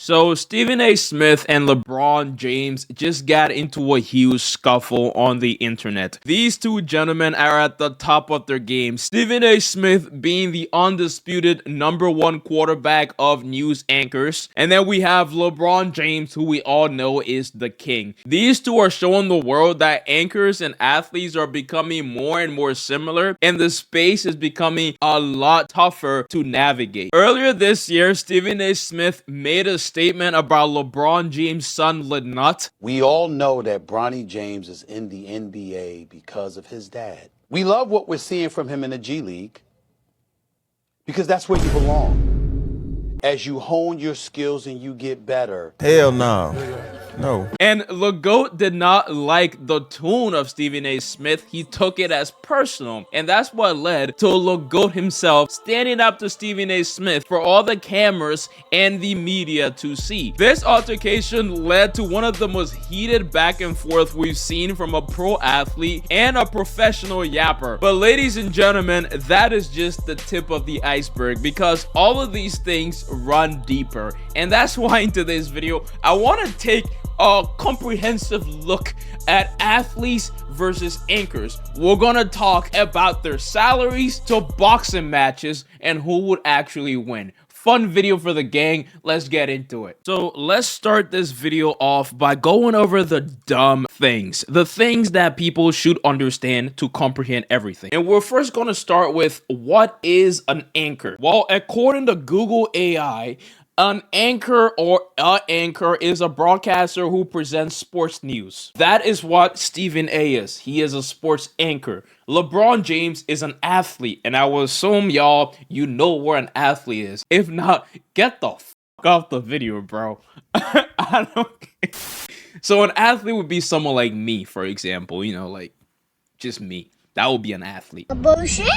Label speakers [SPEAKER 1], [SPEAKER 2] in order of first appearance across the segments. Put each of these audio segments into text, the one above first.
[SPEAKER 1] So Stephen A. Smith and LeBron James just got into a huge scuffle on the internet. These two gentlemen are at the top of their game. Stephen A. Smith being the undisputed #1 quarterback of news anchors. And then we have LeBron James, who we all know is the king. These two are showing the world that anchors and athletes are becoming more and more similar, and the space is becoming a lot tougher to navigate. Earlier this year, Stephen A. Smith made a statement about LeBron James' son, Lenut.
[SPEAKER 2] We all know that Bronny James is in the NBA because of his dad. We love what we're seeing from him in the G League because that's where you belong. As you hone your skills and you get better.
[SPEAKER 3] Hell no. No.
[SPEAKER 1] And LeGoat did not like the tone of Stephen A. Smith. He took it as personal. And that's what led to LeGoat himself standing up to Stephen A. Smith for all the cameras and the media to see. This altercation led to one of the most heated back and forth we've seen from a pro athlete and a professional yapper. But ladies and gentlemen, that is just the tip of the iceberg, because all of these things run deeper. And that's why in today's video, I want to take a comprehensive look at athletes versus anchors. We're gonna talk about their salaries to boxing matches and who would actually win. Fun video for the gang. Let's get into it. So let's start this video off by going over the dumb things, the things that people should understand to comprehend everything. And we're first going to start with, what is an anchor? Well, according to Google AI, an anchor or a anchor is a broadcaster who presents sports news. That is what Stephen A. is. He is a sports anchor. LeBron James is an athlete, and I will assume y'all, you know where an athlete is. If not, get the fuck off the video, bro. I don't care. So an athlete would be someone like me, for example, you know, like just me. That would be an athlete.
[SPEAKER 4] Bullshit.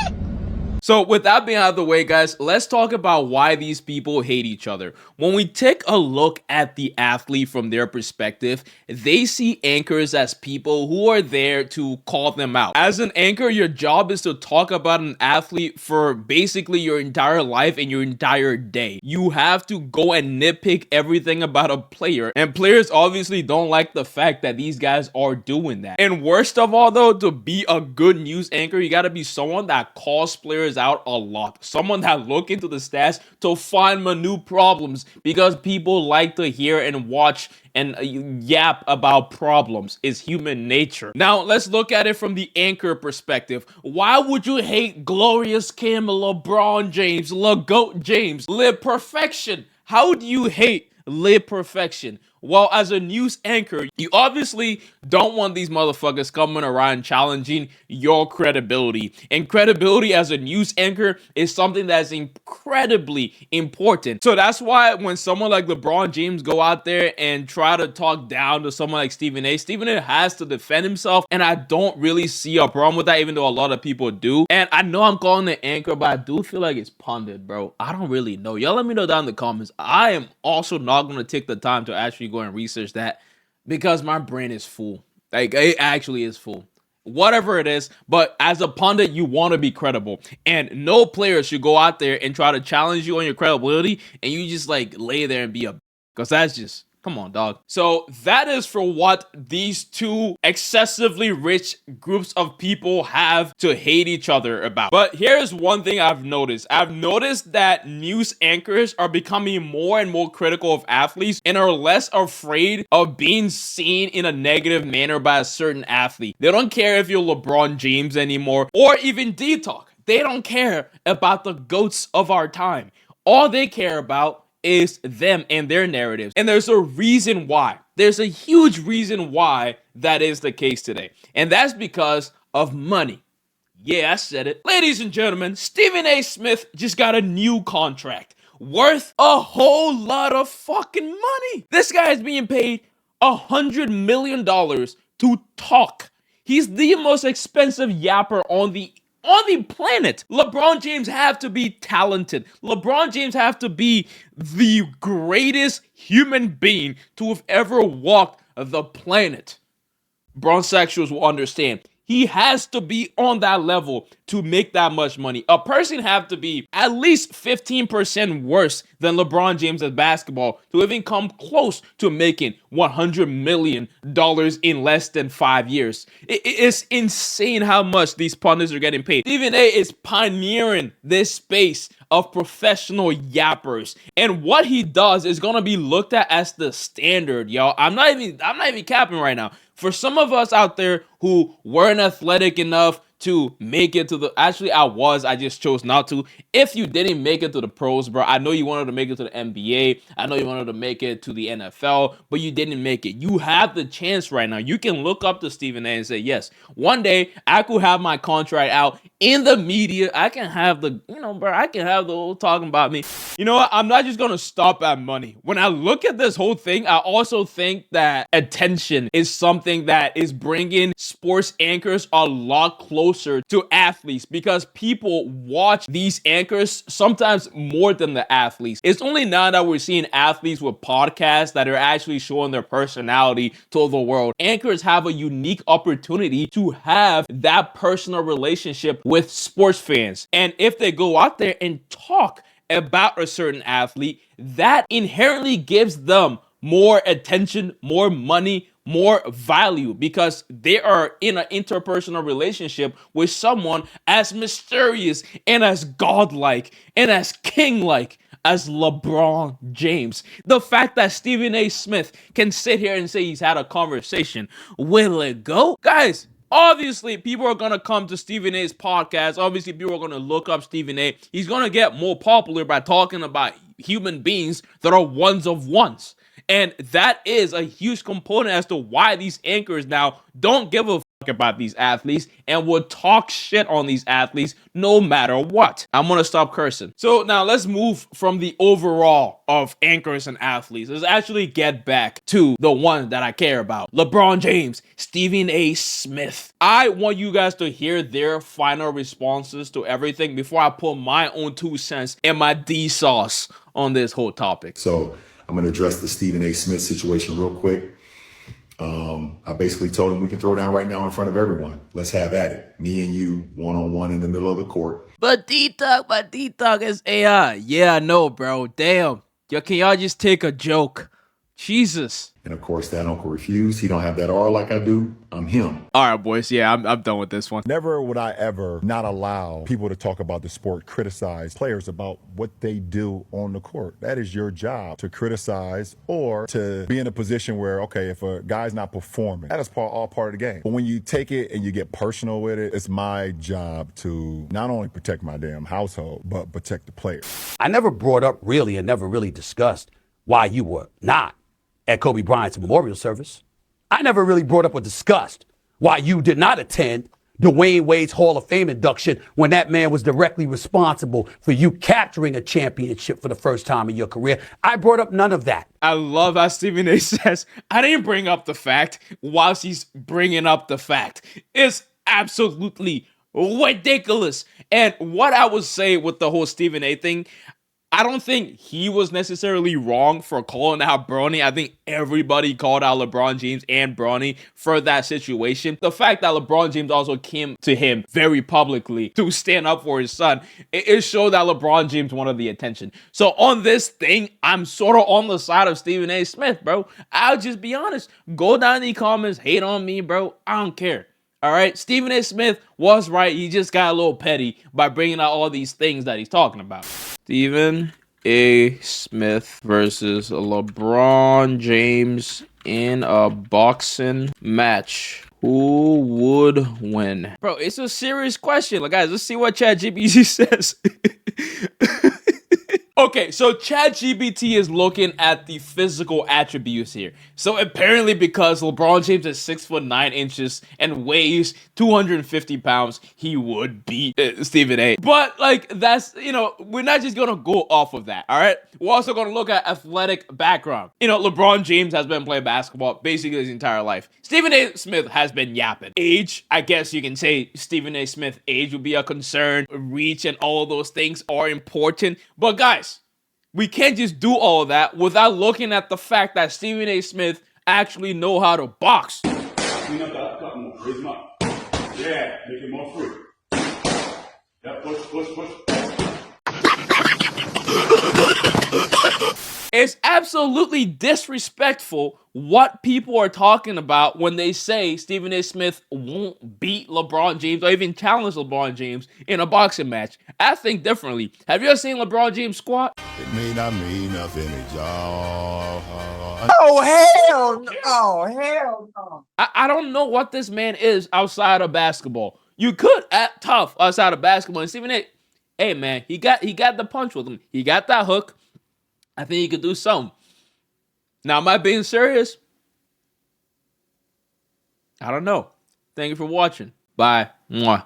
[SPEAKER 1] So with that being out of the way, guys, let's talk about why these people hate each other. When we take a look at the athlete from their perspective, they see anchors as people who are there to call them out. As an anchor, your job is to talk about an athlete for basically your entire life and your entire day. You have to go and nitpick everything about a player, and players obviously don't like the fact that these guys are doing that. And worst of all though, to be a good news anchor, you gotta be someone that calls players out a lot, someone that look into the stats to find minute problems, because people like to hear and watch and yap about problems. Is human nature. Now let's look at it from the anchor perspective. Why would you hate Glorious Kim, LeBron James, LeGoat James, Live Perfection? How do you hate Live Perfection? Well, as a news anchor, you obviously don't want these motherfuckers coming around challenging your credibility. And credibility as a news anchor is something that's incredibly important. So that's why when someone like LeBron James go out there and try to talk down to someone like Stephen A., Stephen A. has to defend himself. And I don't really see a problem with that, even though a lot of people do. And I know I'm calling it anchor, but I do feel like it's pundit, bro. I don't really know. Y'all let me know down in the comments. I am also not going to take the time to actually go and research that, because my brain is full. Like, it actually is full. Whatever it is, but as a pundit, you want to be credible, and no player should go out there and try to challenge you on your credibility and you just like lay there and be a, because that's just, come on, dog. So that is for what these two excessively rich groups of people have to hate each other about. But here's one thing I've noticed. I've noticed that news anchors are becoming more and more critical of athletes and are less afraid of being seen in a negative manner by a certain athlete. They don't care if you're LeBron James anymore, or even DeeTalk. They don't care about the GOATs of our time. All they care about is them and their narratives. And there's a reason why. There's a huge reason why that is the case today. And that's because of money. Yeah, I said it. Ladies and gentlemen, Stephen A. Smith just got a new contract worth a whole lot of fucking money. This guy is being paid $100 million to talk. He's the most expensive yapper on the planet. LeBron James have to be talented. LeBron James have to be the greatest human being to have ever walked the planet. Bronsexuals will understand. He has to be on that level to make that much money. A person have to be at least 15% worse than LeBron James at basketball to even come close to making $100 million in less than 5 years. It's insane how much these pundits are getting paid. Stephen A is pioneering this space of professional yappers, and what he does is gonna be looked at as the standard, y'all. I'm not even capping right now. For some of us out there who weren't athletic enough to make it to the, actually I just chose not to. If you didn't make it to the pros, bro, I know you wanted to make it to the NBA, I know you wanted to make it to the NFL, but you didn't make it. You have the chance right now. You can look up to Stephen A and say, yes, one day I could have my contract out in the media. I can have the, bro, I can have the whole talking about me. You know what? I'm not just gonna stop at money. When I look at this whole thing, I also think that attention is something that is bringing sports anchors a lot closer to athletes, because people watch these anchors sometimes more than the athletes. It's only now that we're seeing athletes with podcasts that are actually showing their personality to the world. Anchors have a unique opportunity to have that personal relationship with sports fans. And if they go out there and talk about a certain athlete, that inherently gives them more attention, more money, more value, because they are in an interpersonal relationship with someone as mysterious and as godlike and as king-like as LeBron James. The fact that Stephen A. Smith can sit here and say he's had a conversation, will it go? Guys, obviously, people are going to come to Stephen A's podcast. Obviously, people are going to look up Stephen A. He's going to get more popular by talking about human beings that are ones of ones. And that is a huge component as to why these anchors now don't give a fuck about these athletes and will talk shit on these athletes no matter what. I'm gonna stop cursing. So now let's move from the overall of anchors and athletes. Let's actually get back to the one that I care about. LeBron James, Stephen A. Smith. I want you guys to hear their final responses to everything before I put my own 2 cents and my D sauce on this whole topic.
[SPEAKER 4] So I'm going to address the Stephen A. Smith situation real quick. I basically told him we can throw down right now in front of everyone. Let's have at it. Me and you, one-on-one in the middle of the court.
[SPEAKER 1] But DeeTalk is AI. Yeah, I know, bro. Damn. Yo, can y'all just take a joke? Jesus.
[SPEAKER 4] And of course, that uncle refused. He don't have that R like I do. I'm him.
[SPEAKER 1] All right, boys. Yeah, I'm done with this one.
[SPEAKER 3] Never would I ever not allow people to talk about the sport, criticize players about what they do on the court. That is your job, to criticize or to be in a position where, okay, if a guy's not performing, that is all part of the game. But when you take it and you get personal with it, it's my job to not only protect my damn household, but protect the player.
[SPEAKER 2] I never brought up really and never really discussed why you were not at Kobe Bryant's memorial service. I never really brought up or discussed why you did not attend Dwayne Wade's Hall of Fame induction when that man was directly responsible for you capturing a championship for the first time in your career. I brought up none of that.
[SPEAKER 1] I love how Stephen A. says, I didn't bring up the fact whilst he's bringing up the fact. It's absolutely ridiculous. And what I would say with the whole Stephen A. thing, I don't think he was necessarily wrong for calling out Bronny. I think everybody called out LeBron James and Bronny for that situation. The fact that LeBron James also came to him very publicly to stand up for his son, it showed that LeBron James wanted the attention. So on this thing, I'm sort of on the side of Stephen A. Smith, bro. I'll just be honest. Go down in the comments, hate on me, bro. I don't care. All right, Stephen A. Smith was right. He just got a little petty by bringing out all these things that he's talking about. Stephen A. Smith versus LeBron James in a boxing match. Who would win? Bro, it's a serious question. Like, guys, let's see what ChatGPT says. Okay, so ChatGPT is looking at the physical attributes here. So apparently because LeBron James is 6'9" and weighs 250 pounds, he would beat Stephen A. But like, that's, we're not just gonna go off of that, all right? We're also gonna look at athletic background. LeBron James has been playing basketball basically his entire life. Stephen A. Smith has been yapping. Age, I guess you can say Stephen A. Smith age would be a concern. Reach and all of those things are important. But guys, we can't just do all of that without looking at the fact that Stephen A. Smith actually know how to box.
[SPEAKER 5] Clean up that cut and raise him up. Yeah, jab, make it more free. Yep, push.
[SPEAKER 1] It's absolutely disrespectful what people are talking about when they say Stephen A. Smith won't beat LeBron James or even challenge LeBron James in a boxing match. I think differently. Have you ever seen LeBron James squat?
[SPEAKER 3] It may not mean nothing to y'all.
[SPEAKER 6] Oh hell no! Oh hell no!
[SPEAKER 1] I don't know what this man is outside of basketball. You could act tough outside of basketball. And Stephen A., hey man, he got the punch with him. He got that hook. I think he could do something. Now, am I being serious? I don't know. Thank you for watching. Bye. Mwah.